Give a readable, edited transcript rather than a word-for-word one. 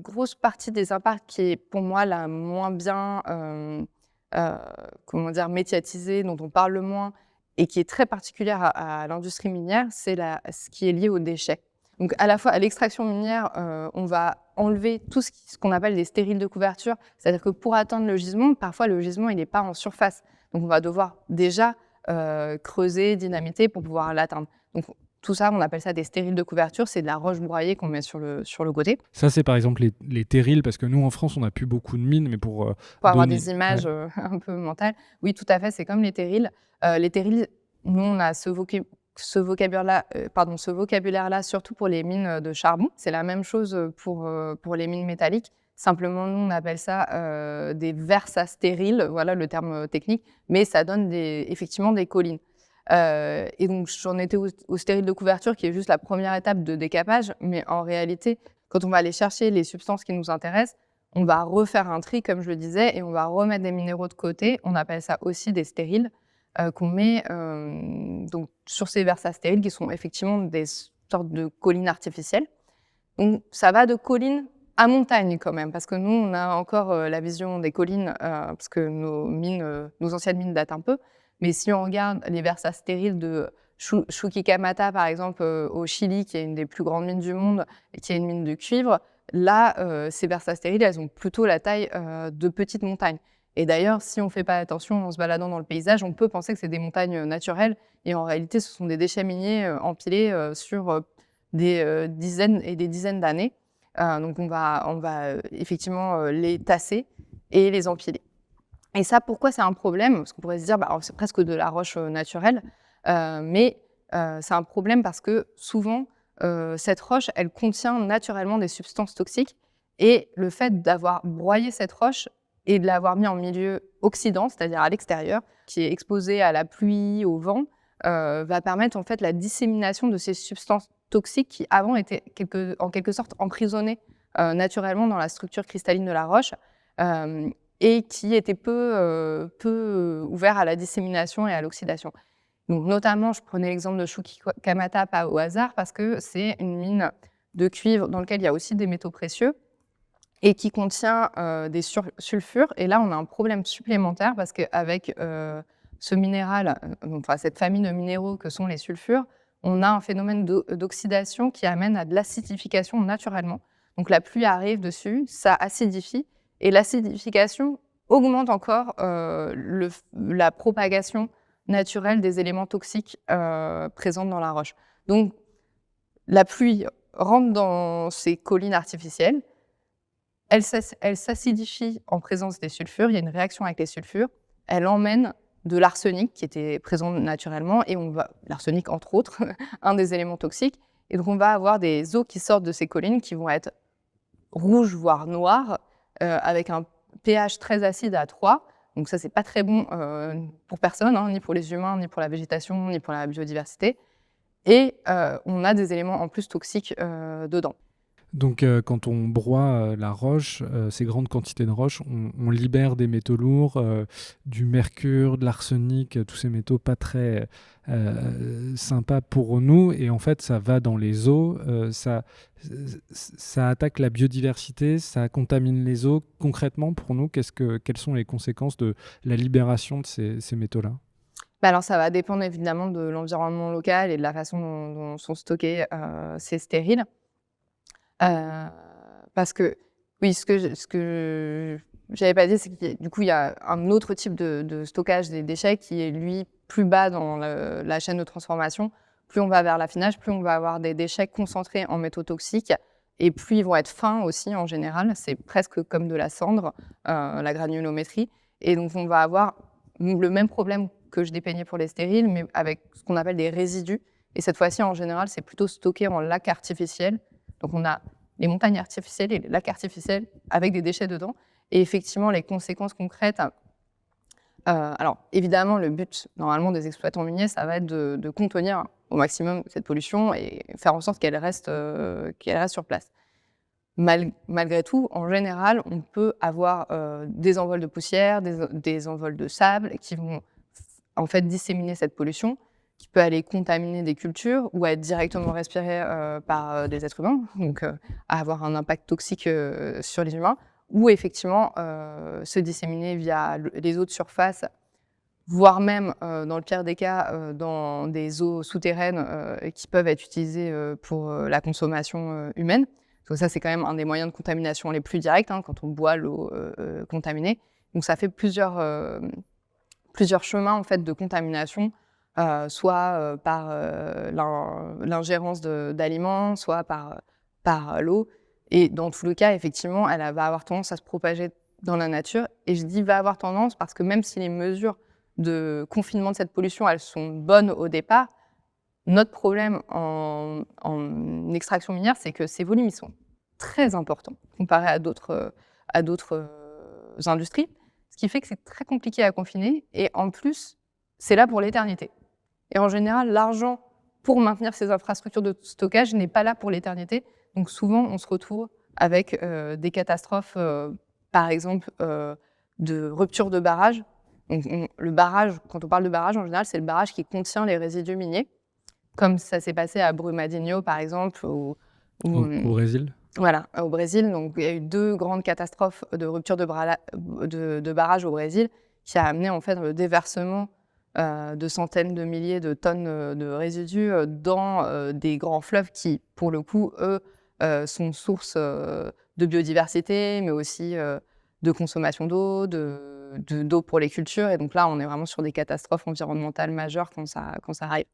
grosse partie des impacts qui est pour moi la moins bien, médiatisée, dont on parle le moins et qui est très particulière à l'industrie minière, c'est ce qui est lié aux déchets. Donc à la fois à l'extraction minière, on va enlever tout ce qu'on appelle des stériles de couverture. C'est-à-dire que pour atteindre le gisement, parfois le gisement il n'est pas en surface. Donc on va devoir déjà creuser, dynamiter pour pouvoir l'atteindre. Donc tout ça, on appelle ça des stériles de couverture. C'est de la roche broyée qu'on met sur le côté. Ça, c'est par exemple les terrils, parce que nous, en France, on n'a plus beaucoup de mines, mais pour Pour avoir donner... des images un peu mentales. Oui, tout à fait, c'est comme les terrils. Les terrils, nous, on a ce vocabulaire-là, surtout pour les mines de charbon. C'est la même chose pour les mines métalliques. Simplement, nous, on appelle ça des versas stériles, voilà le terme technique, mais ça donne effectivement des collines. Et donc, j'en étais au stérile de couverture, qui est juste la première étape de décapage, mais en réalité, quand on va aller chercher les substances qui nous intéressent, on va refaire un tri, comme je le disais, et on va remettre des minéraux de côté. On appelle ça aussi des stériles, qu'on met donc, sur ces versas stériles, qui sont effectivement des sortes de collines artificielles. Donc, ça va de collines à montagne quand même, parce que nous, on a encore la vision des collines, parce que nos anciennes mines datent un peu. Mais si on regarde les versas stériles de Chuquicamata, par exemple, au Chili, qui est une des plus grandes mines du monde et qui est une mine de cuivre, là, ces versas stériles, elles ont plutôt la taille de petites montagnes. Et d'ailleurs, si on ne fait pas attention en se baladant dans le paysage, on peut penser que c'est des montagnes naturelles. Et en réalité, ce sont des déchets miniers empilés sur des dizaines et des dizaines d'années. Donc, on va effectivement les tasser et les empiler. Et ça, pourquoi c'est un problème? Parce qu'on pourrait se dire, c'est presque de la roche naturelle, mais c'est un problème parce que souvent, cette roche, elle contient naturellement des substances toxiques, et le fait d'avoir broyé cette roche et de l'avoir mis en milieu oxydant, c'est-à-dire à l'extérieur, qui est exposé à la pluie, au vent, va permettre en fait la dissémination de ces substances toxiques qui avant étaient en quelque sorte emprisonnées naturellement dans la structure cristalline de la roche. Et qui était peu ouvert à la dissémination et à l'oxydation. Donc, notamment, je prenais l'exemple de Chuquicamata, pas au hasard, parce que c'est une mine de cuivre dans laquelle il y a aussi des métaux précieux et qui contient des sulfures. Et là, on a un problème supplémentaire parce qu'avec ce minéral, cette famille de minéraux que sont les sulfures, on a un phénomène d'oxydation qui amène à de l'acidification naturellement. Donc, la pluie arrive dessus, ça acidifie. Et l'acidification augmente encore la propagation naturelle des éléments toxiques présents dans la roche. Donc, la pluie rentre dans ces collines artificielles, elle s'acidifie en présence des sulfures, il y a une réaction avec les sulfures, elle emmène de l'arsenic qui était présent naturellement, et l'arsenic entre autres, un des éléments toxiques, et donc on va avoir des eaux qui sortent de ces collines qui vont être rouges, voire noires, avec un pH très acide à 3. Donc ça, c'est pas très bon pour personne, ni pour les humains, ni pour la végétation, ni pour la biodiversité. Et on a des éléments en plus toxiques dedans. Donc, quand on broie la roche, ces grandes quantités de roche, on libère des métaux lourds, du mercure, de l'arsenic, tous ces métaux pas très sympas pour nous. Et en fait, ça va dans les eaux, ça attaque la biodiversité, ça contamine les eaux. Concrètement, pour nous, quelles sont les conséquences de la libération de ces métaux-là? Alors, ça va dépendre évidemment de l'environnement local et de la façon dont sont stockés ces stériles. Parce que, oui, ce que j'avais pas dit, c'est que du coup, il y a un autre type de stockage des déchets qui est, lui, plus bas dans la chaîne de transformation. Plus on va vers l'affinage, plus on va avoir des déchets concentrés en métaux toxiques, et plus ils vont être fins aussi en général. C'est presque comme de la cendre, la granulométrie. Et donc, on va avoir le même problème que je dépeignais pour les stériles, mais avec ce qu'on appelle des résidus. Et cette fois-ci, en général, c'est plutôt stocké en lac artificiel. Donc, on a les montagnes artificielles et les lacs artificiels avec des déchets dedans. Et effectivement, les conséquences concrètes... alors, évidemment, le but, normalement, des exploitants miniers, ça va être de contenir au maximum cette pollution et faire en sorte qu'elle reste sur place. Malgré tout, en général, on peut avoir des envols de poussière, des envols de sable qui vont en fait disséminer cette pollution, qui peut aller contaminer des cultures ou être directement respiré par des êtres humains, donc avoir un impact toxique sur les humains, ou effectivement se disséminer via les eaux de surface, voire même, dans le pire des cas, dans des eaux souterraines qui peuvent être utilisées pour la consommation humaine. Donc ça, c'est quand même un des moyens de contamination les plus directs, hein, quand on boit l'eau contaminée. Donc ça fait plusieurs chemins en fait, de contamination, soit par l'ingérence d'aliments, soit par l'eau. Et dans tous les cas, effectivement, elle va avoir tendance à se propager dans la nature. Et je dis « va avoir tendance » parce que même si les mesures de confinement de cette pollution, elles sont bonnes au départ, notre problème en extraction minière, c'est que ces volumes, ils sont très importants comparés à d'autres industries, ce qui fait que c'est très compliqué à confiner et en plus, c'est là pour l'éternité. Et en général, l'argent pour maintenir ces infrastructures de stockage n'est pas là pour l'éternité. Donc souvent, on se retrouve avec des catastrophes, par exemple, de rupture de barrage. Donc, le barrage, quand on parle de barrage, en général, c'est le barrage qui contient les résidus miniers, comme ça s'est passé à Brumadinho, par exemple, Au Brésil. Voilà, au Brésil. Donc, il y a eu 2 grandes catastrophes de rupture de barrage au Brésil qui a amené en fait le déversement de centaines de milliers de tonnes de résidus dans des grands fleuves qui, pour le coup, eux, sont source de biodiversité, mais aussi de consommation d'eau, d'eau pour les cultures. Et donc là, on est vraiment sur des catastrophes environnementales majeures quand ça arrive.